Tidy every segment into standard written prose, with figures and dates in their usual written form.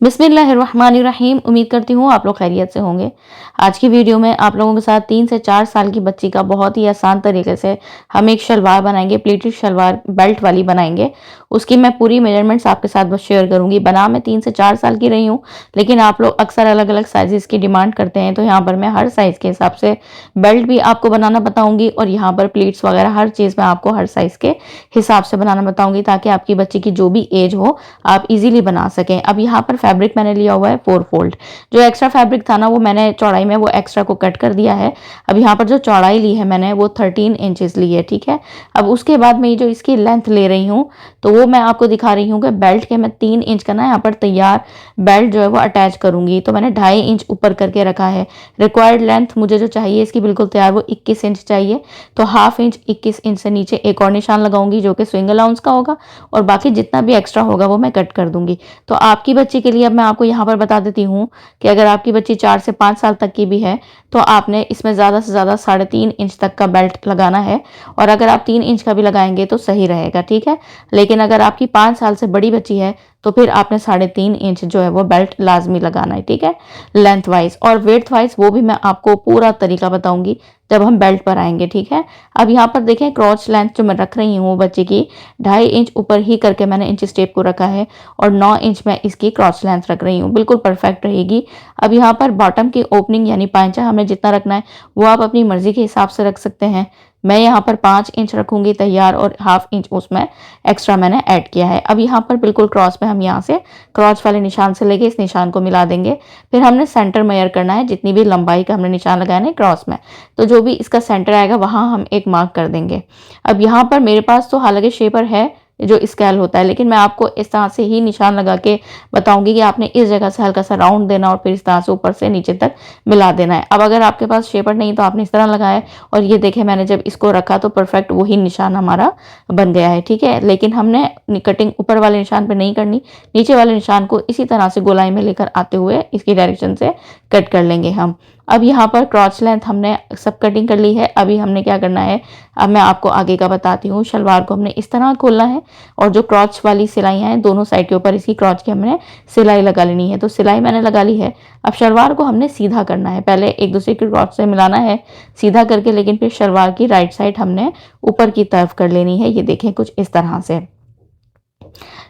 बिस्मिल्लाहिर्रहमानिर्रहीम। उम्मीद करती हूँ आप लोग खैरियत से होंगे। आज की वीडियो में आप लोगों के साथ 3 से 4 साल की बच्ची का बहुत ही आसान तरीके से हम एक शलवार बनाएंगे, प्लीटेड शलवार बेल्ट वाली बनाएंगे। उसकी मैं पूरी मेजरमेंट्स आपके साथ बस शेयर करूंगी। बना मैं 3 से 4 साल की रही हूँ, लेकिन आप लोग अक्सर अलग अलग साइजेस की डिमांड करते हैं, तो यहाँ पर मैं हर साइज के हिसाब से बेल्ट भी आपको बनाना बताऊंगी और यहाँ पर प्लीट्स वगैरह हर चीज़ मैं आपको हर साइज के हिसाब से बनाना बताऊंगी, ताकि आपकी बच्ची की जो भी एज हो आप इजीली बना सकें। अब यहाँ पर फैब्रिक मैंने लिया हुआ है 4 फोल्ड। जो एक्स्ट्रा फैब्रिक था ना, वो मैंने चौड़ाई में वो एक्स्ट्रा को कट कर दिया है। अब यहाँ पर जो चौड़ाई ली है मैंने वो 13 इंचेस ली है, ठीक है। अब उसके बाद मैं ये जो इसकी लेंथ ले रही हूँ, तो वो मैं आपको दिखा रही हूँ कि बेल्ट के मैं 3 इंच का ना यहाँ पर तैयार बेल्ट जो है वो अटैच करूंगी। तो मैंने 2.5 इंच ऊपर करके रखा है। रिक्वायर्ड लेंथ मुझे जो चाहिए इसकी बिल्कुल तैयार वो 21 इंच चाहिए। तो हाफ इंच 21 इंच से नीचे एक और निशान लगाऊंगी जो कि स्विंग अलाउंस का होगा, और बाकी जितना भी एक्स्ट्रा होगा वो मैं कट कर दूंगी। तो आपकी बच्ची के लिए अब मैं आपको यहाँ पर बता देती हूँ कि अगर आपकी बच्ची 4 से 5 साल तक की भी है तो आपने इसमें ज़्यादा से ज़्यादा 3.5 इंच तक का बेल्ट लगाना है, और अगर आप 3 इंच का भी लगाएंगे तो सही रहेगा, ठीक है। लेकिन अगर आपकी 5 साल से बड़ी बच्ची है तो फिर आपने 3.5 इंच जो है वो बेल्ट लाजमी लगाना है, ठीक है। लेंथ वाइज और वेड्थ वाइज वो भी मैं आपको पूरा तरीका बताऊंगी जब हम बेल्ट पर आएंगे, ठीक है। अब यहाँ पर देखें क्रॉच लेंथ जो मैं रख रही हूँ बच्चे की 2.5 इंच ऊपर ही करके मैंने इंच टेप को रखा है, और 9 इंच मैं इसकी क्रॉच लेंथ रख रही हूँ, बिल्कुल परफेक्ट रहेगी। अब यहाँ पर बॉटम की ओपनिंग यानी पांचा हमें जितना रखना है वो आप अपनी मर्जी के हिसाब से रख सकते हैं। मैं यहाँ पर 5 इंच रखूंगी तैयार, और हाफ इंच उसमें एक्स्ट्रा मैंने ऐड किया है। अब यहाँ पर बिल्कुल क्रॉस में हम यहाँ से क्रॉच वाले निशान से लेके इस निशान को मिला देंगे। फिर हमने सेंटर मेजर करना है, जितनी भी लंबाई का हमने निशान लगाया है क्रॉस में, तो जो भी इसका सेंटर आएगा वहां हम एक मार्क कर देंगे। अब यहाँ पर मेरे पास तो हालांकि शेपर है जो स्केल होता है, लेकिन मैं आपको इस तरह से ही निशान लगा के बताऊंगी कि आपने इस जगह से हल्का सा राउंड देना और फिर इस तरह से ऊपर से नीचे तक मिला देना है। अब अगर आपके पास शेपर नहीं तो आपने इस तरह लगाया, और ये देखें मैंने जब इसको रखा तो परफेक्ट वही निशान हमारा बन गया है, ठीक है। लेकिन हमने कटिंग ऊपर वाले निशान पे नहीं करनी, नीचे वाले निशान को इसी तरह से गोलाई में लेकर आते हुए इसकी डायरेक्शन से कट कर लेंगे हम। अब यहाँ पर क्रॉच लेंथ हमने सब कटिंग कर ली है। अभी हमने क्या करना है, अब मैं आपको आगे का बताती हूँ। शलवार को हमने इस तरह खोलना है, और जो क्रॉच वाली सिलाइयाँ हैं दोनों साइड के ऊपर इसकी क्रॉच की हमने सिलाई लगा लेनी है। तो सिलाई मैंने लगा ली है। अब शलवार को हमने सीधा करना है, पहले एक दूसरे की क्रॉच से मिलाना है सीधा करके, लेकिन फिर शलवार की राइट साइड हमने ऊपर की तरफ कर लेनी है। ये देखें कुछ इस तरह से।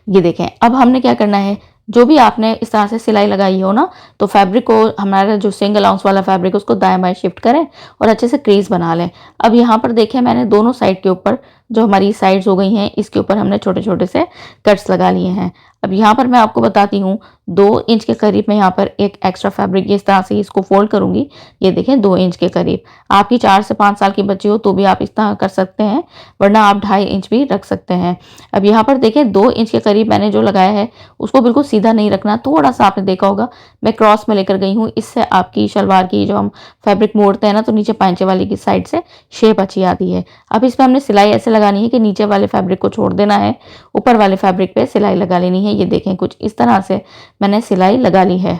ये देखें अब हमने क्या करना है, जो भी आपने इस तरह से सिलाई लगाई हो ना, तो फैब्रिक को हमारा जो सिंगल आउंस वाला फैब्रिक उसको दाएं बाएं शिफ्ट करें और अच्छे से क्रीज बना लें। अब यहाँ पर देखें मैंने दोनों साइड के ऊपर जो हमारी साइड्स हो गई हैं इसके ऊपर हमने छोटे छोटे से कट्स लगा लिए हैं। अब यहाँ पर मैं आपको बताती हूँ 2 इंच के करीब मैं यहाँ पर एक एक्स्ट्रा फैब्रिक इस तरह से इसको फोल्ड करूंगी। ये देखें 2 इंच के करीब। आपकी 4 से 5 साल की बच्ची हो तो भी आप इस तरह कर सकते हैं, वरना आप 2.5 इंच भी रख सकते हैं। अब यहाँ पर देखें 2 इंच के करीब मैंने जो लगाया है उसको बिल्कुल सीधा नहीं रखना, थोड़ा सा आपने देखा होगा मैं क्रॉस में लेकर गई हूँ। इससे आपकी शलवार की जो हम फैब्रिक मोड़ते हैं ना, तो नीचे पांचे वाली की साइड से शेप अच्छी आती है। अब इसमें हमने सिलाई ऐसे लगानी है कि नीचे वाले फैब्रिक को छोड़ देना है, ऊपर वाले फैब्रिक पे सिलाई लगा लेनी है। ये देखें कुछ इस तरह से मैंने सिलाई लगा ली है।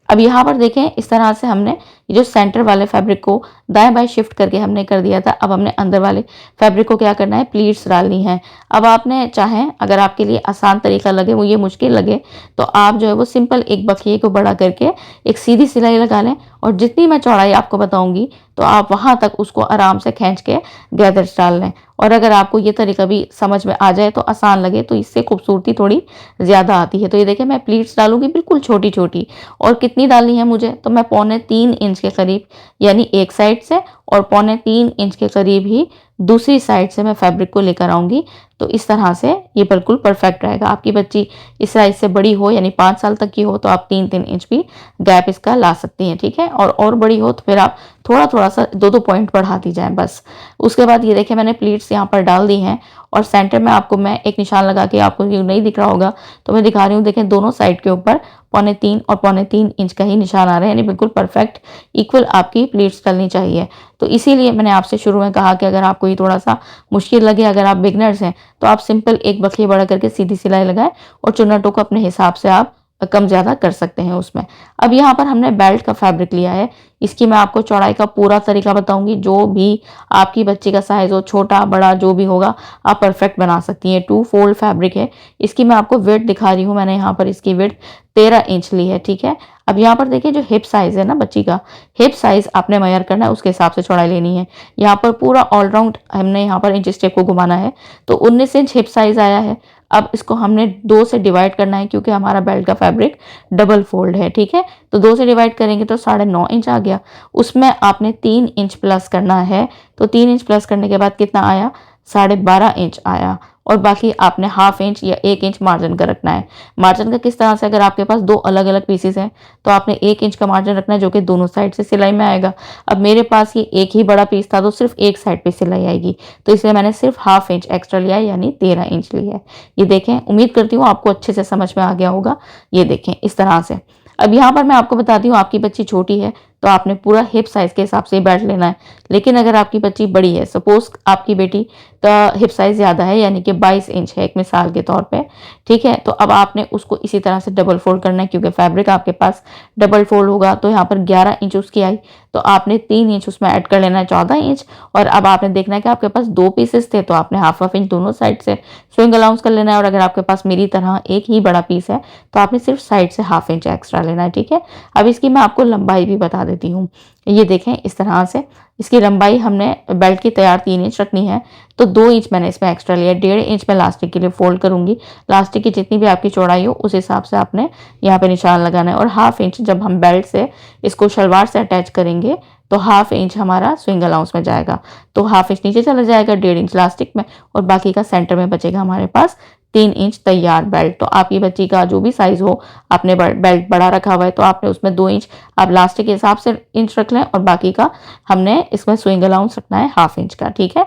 अब यहाँ पर देखें इस तरह से हमने ये जो सेंटर वाले फैब्रिक को दाएं बाएं शिफ्ट करके हमने कर दिया था। अब हमने अंदर वाले फैब्रिक को क्या करना है, प्लीट्स डालनी है। अब आपने चाहें, अगर आपके लिए आसान तरीका लगे, वो ये मुश्किल लगे, तो आप जो है वो सिंपल एक बखिए को बड़ा करके एक सीधी सिलाई लगा लें, और जितनी मैं चौड़ाई आपको बताऊंगी तो आप वहां तक उसको आराम से खींच के गैदर्स डाल लें। और अगर आपको ये तरीका भी समझ में आ जाए तो आसान लगे, तो इससे खूबसूरती थोड़ी ज़्यादा आती है। तो ये देखिए मैं प्लीट्स डालूंगी बिल्कुल छोटी छोटी, और कितनी डालनी है मुझे, तो मैं 2.25 इंच के करीब यानी एक साइड से, और 2.25 इंच के करीब ही दूसरी साइड से मैं फैब्रिक को लेकर आऊंगी। तो इस तरह से ये बिल्कुल परफेक्ट रहेगा। आपकी बच्ची इस साइज से बड़ी हो यानी 5 साल तक की हो तो आप 3-3 इंच भी गैप इसका ला सकती हैं, ठीक है। और बड़ी हो तो फिर आप थोड़ा थोड़ा सा 2-2 पॉइंट बढ़ाती जाएं बस। उसके बाद ये देखिए मैंने प्लीट्स यहाँ पर डाल दी हैं, और सेंटर में आपको मैं एक निशान लगा के, आपको ये नहीं दिख रहा होगा तो मैं दिखा रही हूँ, देखें दोनों साइड के ऊपर 3.25 और 3.25 इंच का ही निशान आ रहा है, यानी बिल्कुल परफेक्ट इक्वल आपकी प्लीट्स डलनी चाहिए। तो इसीलिए मैंने आपसे शुरू में कहा कि अगर आपको ये थोड़ा सा मुश्किल लगे, अगर आप बिगनर्स हैं, तो आप सिंपल एक बखिए बड़ा करके सीधी सिलाई लगाएं और चुन्नटों को अपने हिसाब से आप कम ज़्यादा कर सकते हैं उसमें। अब यहाँ पर हमने बेल्ट का फैब्रिक लिया है, इसकी मैं आपको चौड़ाई का पूरा तरीका बताऊँगी, जो भी आपकी बच्ची का साइज़ हो, छोटा, बड़ा जो भी होगा, आप परफेक्ट बना सकती हैं। 2 फोल्ड फैब्रिक है, इसकी मैं आपको विड्थ दिखा रही हूँ, मैंने यहाँ पर इसकी विड्थ 13 इंच ली है, ठीक है। अब यहाँ पर देखिए जो हिप साइज़ है ना बच्ची का, हिप साइज़ आपने मेजर करना है, उसके हिसाब से चौड़ाई लेनी है। यहाँ पर पूरा ऑल राउंड हमने यहाँ पर इंच टेप को घुमाना है, तो 19 इंच हिप साइज़ आया है। अब इसको हमने 2 से डिवाइड करना है, क्योंकि हमारा बेल्ट का फैब्रिक डबल फोल्ड है, ठीक है। तो 2 से डिवाइड करेंगे तो 9.5 इंच आ गया, उसमें आपने 3 इंच प्लस करना है। तो 3 इंच प्लस करने के बाद कितना आया, 12.5 इंच आया, और बाकी आपने हाफ इंच या 1 इंच मार्जिन का रखना है। मार्जिन का किस तरह से, अगर आपके पास 2 अलग अलग पीसेस हैं तो आपने 1 इंच का मार्जिन रखना है, जो कि दोनों साइड से सिलाई में आएगा। अब मेरे पास ये एक ही बड़ा पीस था, तो सिर्फ एक साइड पे सिलाई आएगी, तो इसलिए मैंने सिर्फ हाफ इंच एक्स्ट्रा लिया है, यानी 13 इंच लिया है। ये देखें, उम्मीद करती हूँ आपको अच्छे से समझ में आ गया होगा। ये देखें इस तरह से। अब यहाँ पर मैं आपको बताती हूँ, आपकी बच्ची छोटी है तो आपने पूरा हिप साइज के हिसाब से बेल्ट लेना है। लेकिन अगर आपकी बच्ची बड़ी है, सपोज आपकी बेटी का हिप साइज ज़्यादा है, यानी कि 22 इंच है, एक मिसाल के तौर पे, ठीक है, तो अब आपने उसको इसी तरह से डबल फोल्ड करना है, क्योंकि फैब्रिक आपके पास डबल फोल्ड होगा। तो यहाँ पर 11 इंच उसकी आई, तो आपने 3 इंच उसमें ऐड कर लेना है, 14 इंच। और अब आपने देखना है कि आपके पास 2 पीसेस थे, तो आपने हाफ इंच दोनों साइड से स्विंग अलाउंस कर लेना है। और अगर आपके पास मेरी तरह एक ही बड़ा पीस है, तो आपने सिर्फ साइड से हाफ इंच एक्स्ट्रा लेना है, ठीक है। अब इसकी मैं आपको लंबाई भी बता देती हूँ। ये देखें इस तरह से, इसकी लंबाई हमने बेल्ट की तैयार 3 इंच रखनी है, तो 2 इंच मैंने इसमें एक्स्ट्रा लिया। 1.5 इंच मैं लास्टिक के लिए फोल्ड करूंगी। लास्टिक की जितनी भी आपकी चौड़ाई हो उस हिसाब से आपने यहाँ पे निशान लगाना है। और हाफ इंच जब हम बेल्ट से इसको शलवार से अटैच करेंगे, तो हाफ इंच हमारा स्विंग अलाउंस में जाएगा, तो हाफ इंच नीचे चला जाएगा 1.5 इंच लास्टिक में, और बाकी का सेंटर में बचेगा हमारे पास 3 इंच तैयार बेल्ट। तो आपकी बच्ची का जो भी साइज हो, आपने बेल्ट बड़ा रखा हुआ है तो आपने उसमें 2 इंच आप लास्टिक के हिसाब से इंच रख लें, और बाकी का हमने इसमें स्विंग अलाउंस रखना है हाफ इंच का, ठीक है।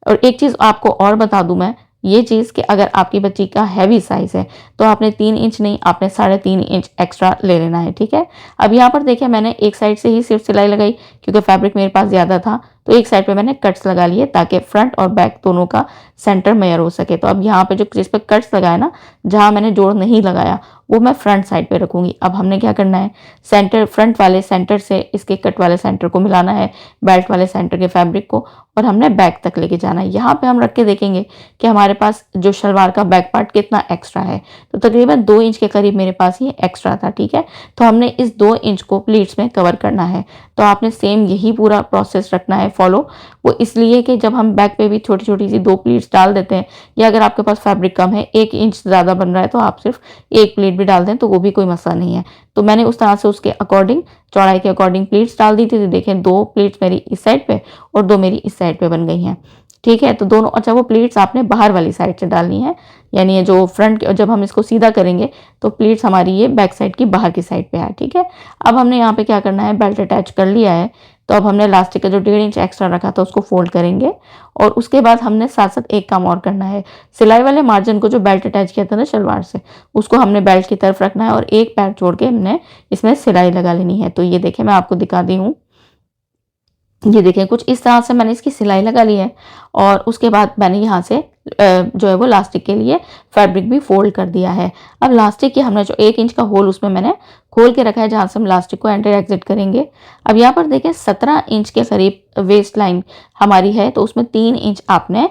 और एक चीज़ आपको और बता दूं मैं, ये चीज़ कि अगर आपकी बच्ची का हैवी साइज है तो आपने 3 इंच नहीं, आपने 3.5 इंच एक्स्ट्रा ले लेना है, ठीक है। अब यहाँ पर देखिए मैंने एक साइड से ही सिर्फ सिलाई लगाई, क्योंकि फैब्रिक मेरे पास ज़्यादा था, तो एक साइड पे मैंने कट्स लगा लिए, ताकि फ्रंट और बैक दोनों का सेंटर मेजर हो सके। तो अब यहाँ पे जो जिस पे कट्स लगाए ना, जहाँ मैंने जोड़ नहीं लगाया, वो मैं फ्रंट साइड पे रखूंगी। अब हमने क्या करना है, सेंटर फ्रंट वाले सेंटर से इसके कट वाले सेंटर को मिलाना है, बेल्ट वाले सेंटर के फैब्रिक को, और हमने बैक तक लेके जाना है। यहाँ पे हम रख के देखेंगे कि हमारे पास जो शलवार का बैक पार्ट कितना एक्स्ट्रा है, तो तकरीबन 2 इंच के करीब मेरे पास ये एक्स्ट्रा था, ठीक है। तो हमने इस 2 इंच को प्लीट्स में कवर करना है। तो आपने सेम यही पूरा प्रोसेस रखना है फॉलो। वो इसलिए कि जब हम बैक पे भी छोटी छोटी सी 2 प्लीट्स डाल देते हैं, या अगर आपके पास फैब्रिक कम है, 1 इंच ज़्यादा बन रहा है, तो आप सिर्फ 1 प्लीट भी डाल दें तो वो भी कोई मसला नहीं है। तो मैंने उस तरह से उसके अकॉर्डिंग, चौड़ाई के अकॉर्डिंग प्लीट्स डाल दी थी। तो देखें 2 प्लीट्स मेरी इस साइड पे और 2 मेरी इस साइड पे बन गई हैं, ठीक है। तो दोनों, अच्छा वो प्लीट्स आपने बाहर वाली साइड से डालनी है, यानी ये जो फ्रंट, जब हम इसको सीधा करेंगे तो प्लीट्स हमारी ये बैक साइड की बाहर की साइड पे है, ठीक है। अब हमने यहाँ पे क्या करना है, बेल्ट अटैच कर लिया है, तो अब हमने लास्टिक का जो 1.5 इंच एक्स्ट्रा रखा था उसको फोल्ड करेंगे, और उसके बाद हमने साथ साथ एक काम और करना है। सिलाई वाले मार्जिन को जो बेल्ट अटैच किया था ना शलवार से, उसको हमने बेल्ट की तरफ रखना है, और एक पैर छोड़ के हमने इसमें सिलाई लगा लेनी है। तो ये देखें मैं आपको दिखा दी हूँ, ये देखें कुछ इस तरह से मैंने इसकी सिलाई लगा ली है, और उसके बाद मैंने यहाँ से जो है वो लास्टिक के लिए फैब्रिक भी फोल्ड कर दिया है। अब लास्टिक के हमने जो 1 इंच का होल उसमें मैंने खोल के रखा है, जहाँ से हम लास्टिक को एंटर एग्जिट करेंगे। अब यहाँ पर देखें 17 इंच के करीब वेस्ट लाइन हमारी है, तो उसमें 3 इंच आपने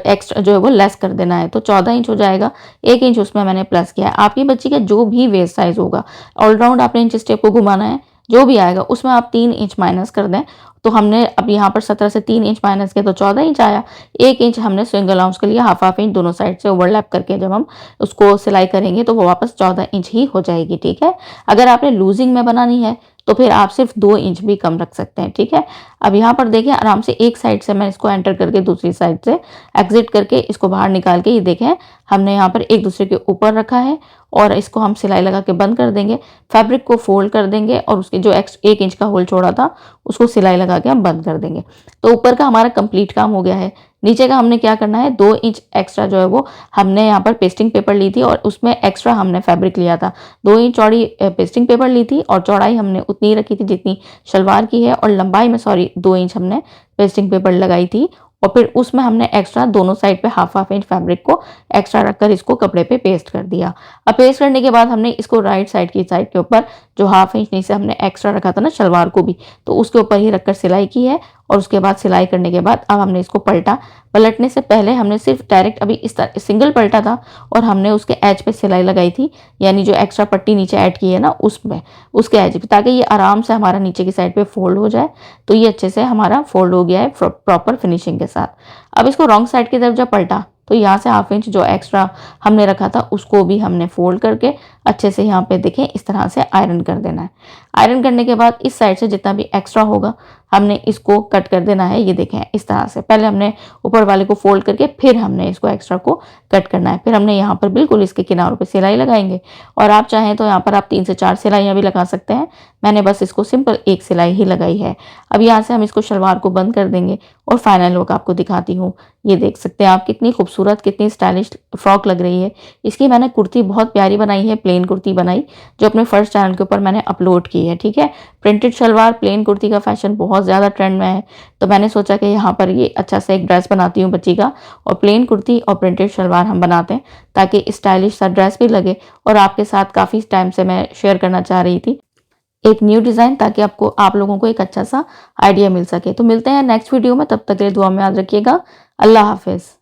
एक्स्ट्रा जो है वो लेस कर देना है, तो 14 इंच हो जाएगा। 1 इंच उसमें मैंने प्लस किया है। आपकी बच्ची का जो भी वेस्ट साइज होगा, ऑलराउंड आपने इंच स्टेप को घुमाना है, जो भी आएगा उसमें आप 3 इंच माइनस कर दें। तो हमने अब यहाँ पर 17 से 3 इंच माइनस किया तो 14 इंच आया। 1 इंच हमने स्विंग अलाउंस के लिए हाफ इंच दोनों साइड से ओवरलैप करके जब हम उसको सिलाई करेंगे तो वो वापस 14 इंच ही हो जाएगी, ठीक है। अगर आपने लूजिंग में बनानी है तो फिर आप सिर्फ 2 इंच भी कम रख सकते हैं, ठीक है। अब यहाँ पर देखिए आराम से एक साइड से मैं इसको एंटर करके दूसरी साइड से एग्जिट करके इसको बाहर निकाल के, ये देखें हमने यहाँ पर एक दूसरे के ऊपर रखा है, और इसको हम सिलाई लगा के बंद कर देंगे, फैब्रिक को फोल्ड कर देंगे, और उसके जो 1 इंच का होल छोड़ा था उसको सिलाई लगा के हम बंद कर देंगे। तो ऊपर का हमारा कंप्लीट काम हो गया है। नीचे का हमने क्या करना है, 2 इंच एक्स्ट्रा जो है वो हमने यहाँ पर पेस्टिंग पेपर ली थी, और उसमें एक्स्ट्रा हमने फैब्रिक लिया था। 2 इंच चौड़ी पेस्टिंग पेपर ली थी, और चौड़ाई हमने उतनी रखी थी जितनी शलवार की है, और लंबाई में 2 इंच हमने पेस्टिंग पेपर लगाई थी। और फिर उसमें हमने एक्स्ट्रा दोनों साइड पे हाफ हाफ इंच फैब्रिक को एक्स्ट्रा रखकर इसको कपड़े पे पेस्ट कर दिया। अब पेस्ट करने के बाद हमने इसको राइट साइड की साइड के ऊपर जो हाफ इंच नीचे हमने एक्स्ट्रा रखा था ना शलवार को भी, तो उसके ऊपर ही रखकर सिलाई की है। और उसके बाद सिलाई करने के बाद अब हमने इसको पलटा। पलटने से पहले हमने सिर्फ डायरेक्ट अभी इस तरह सिंगल पलटा था और हमने उसके एज पे सिलाई लगाई थी, यानी जो एक्स्ट्रा पट्टी नीचे ऐड की है ना उसमें, उसके एज पे, ताकि ये आराम से हमारा नीचे की साइड पे फोल्ड हो जाए। तो ये अच्छे से हमारा फोल्ड हो गया है प्रॉपर फिनिशिंग के साथ। अब इसको रॉन्ग साइड की तरफ जब पलटा तो यहाँ से हाफ इंच जो एक्स्ट्रा हमने रखा था उसको भी हमने फोल्ड करके अच्छे से यहाँ पे देखें इस तरह से आयरन कर देना है। आयरन करने के बाद इस साइड से जितना भी एक्स्ट्रा होगा हमने इसको कट कर देना है। ये देखें इस तरह से पहले हमने ऊपर वाले को फोल्ड करके फिर हमने इसको एक्स्ट्रा को कट करना है। फिर हमने यहाँ पर बिल्कुल इसके किनारों पे सिलाई लगाएंगे और आप चाहें तो यहाँ पर आप 3 से 4 सिलाइयाँ भी लगा सकते हैं। मैंने बस इसको सिंपल एक सिलाई ही लगाई है। अब यहाँ से हम इसको शलवार को बंद कर देंगे और फाइनल लुक आपको दिखाती हूँ। ये देख सकते हैं आप कितनी खूबसूरत कितनी स्टाइलिश फ्रॉक लग रही है। इसकी मैंने कुर्ती बहुत प्यारी बनाई है, प्लेन कुर्ती बनाई जो अपने फर्स्ट चैनल के ऊपर मैंने अपलोड की है। ठीक है, प्रिंटेड शलवार प्लेन कुर्ती का फैशन बहुत ज़्यादा ट्रेंड में है, तो मैंने सोचा कि यहाँ पर ये अच्छा सा एक ड्रेस बनाती हूँ बच्ची का, और प्लेन कुर्ती और प्रिंटेड शलवार हम बनाते हैं ताकि स्टाइलिश सा ड्रेस भी लगे। और आपके साथ काफ़ी टाइम से मैं शेयर करना चाह रही थी एक न्यू डिज़ाइन, ताकि आपको आप लोगों को एक अच्छा सा आइडिया मिल सके। तो मिलते हैं नेक्स्ट वीडियो में, तब तक के लिए दुआ में याद रखिएगा। अल्लाह हाफिज़।